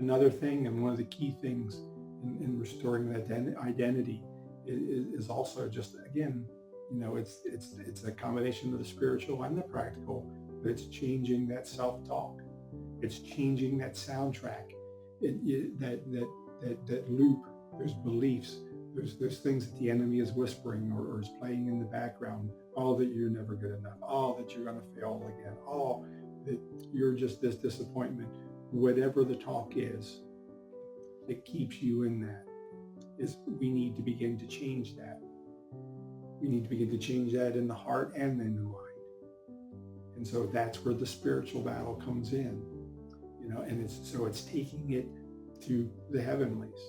Another thing, and one of the key things in restoring that identity is also just, again, it's a combination of the spiritual and the practical, but it's changing that self-talk. It's changing that soundtrack, that loop, those beliefs, those things that the enemy is whispering or is playing in the background. Oh, that you're never good enough. Oh, that you're going to fail again. Oh, that you're just this disappointment. Whatever the talk is that keeps you in that, is we need to begin to change that. We need to begin to change that in the heart and in the mind. And so that's where the spiritual battle comes in, and it's taking it to the heavenlies.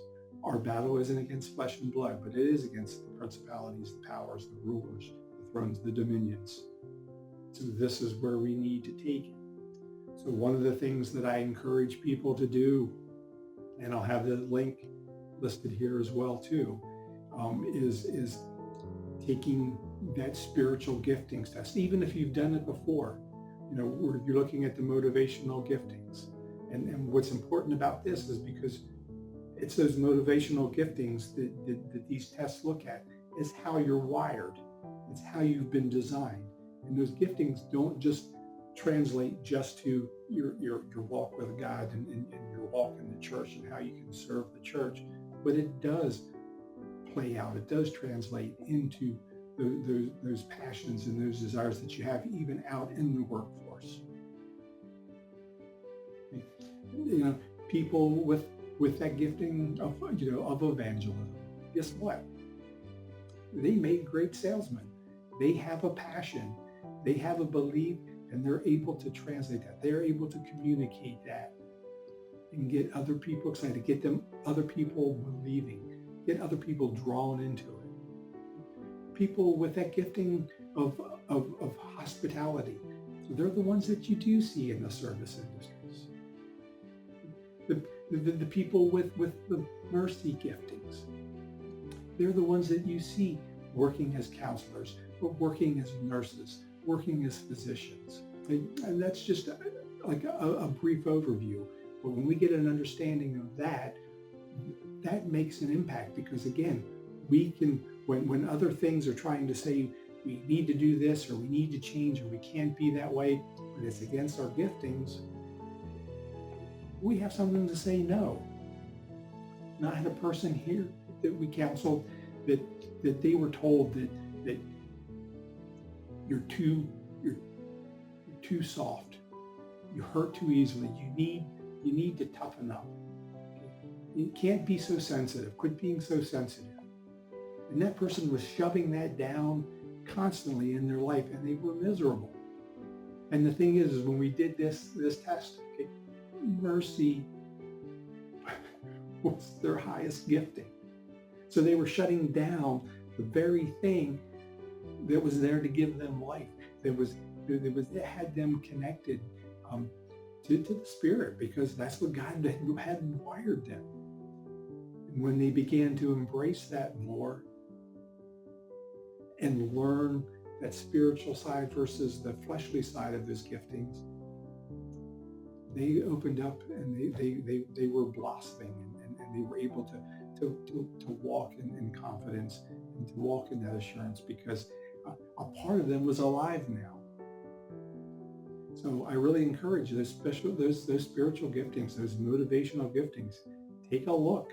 Our battle isn't against flesh and blood, but it is against the principalities, the powers, the rulers, the thrones, the dominions. So this is where we need to take it. So one of the things that I encourage people to do, and I'll have the link listed here as well too, is taking that spiritual giftings test, even if you've done it before. Where you're looking at the motivational giftings. And what's important about this is because it's those motivational giftings that these tests look at, is how you're wired. It's how you've been designed. And those giftings don't just translate just to your walk with God and your walk in the church and how you can serve the church, but it does play out. It does translate into those passions and those desires that you have even out in the workforce. People with that gifting of evangelism, guess what? They make great salesmen. They have a passion, they have a belief, and they're able to translate that. They're able to communicate that and get other people excited, get other people believing, get other people drawn into it. People with that gifting of hospitality, so they're the ones that you do see in the service industries. The people with the mercy giftings, they're the ones that you see working as counselors, or working as nurses, working as physicians. And that's just like a brief overview. But when we get an understanding of that, that makes an impact, because again, we can, when other things are trying to say we need to do this or we need to change or we can't be that way, but it's against our giftings, we have something to say no. And I had a person here that we counseled that they were told that you're too soft, you hurt too easily, you need to toughen up. You can't be so sensitive, quit being so sensitive. And that person was shoving that down constantly in their life, and they were miserable. And the thing is when we did this test, mercy was their highest gifting. So they were shutting down the very thing that was there to give them life. That had them connected to the Spirit, because that's what God had wired them. And when they began to embrace that more and learn that spiritual side versus the fleshly side of those giftings, they opened up and they were blossoming, and they were able to walk in confidence and to walk in that assurance, because a part of them was alive now. So I really encourage those spiritual giftings, those motivational giftings. Take a look,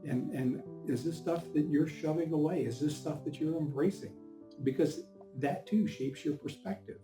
and is this stuff that you're shoving away? Is this stuff that you're embracing? Because that too shapes your perspective.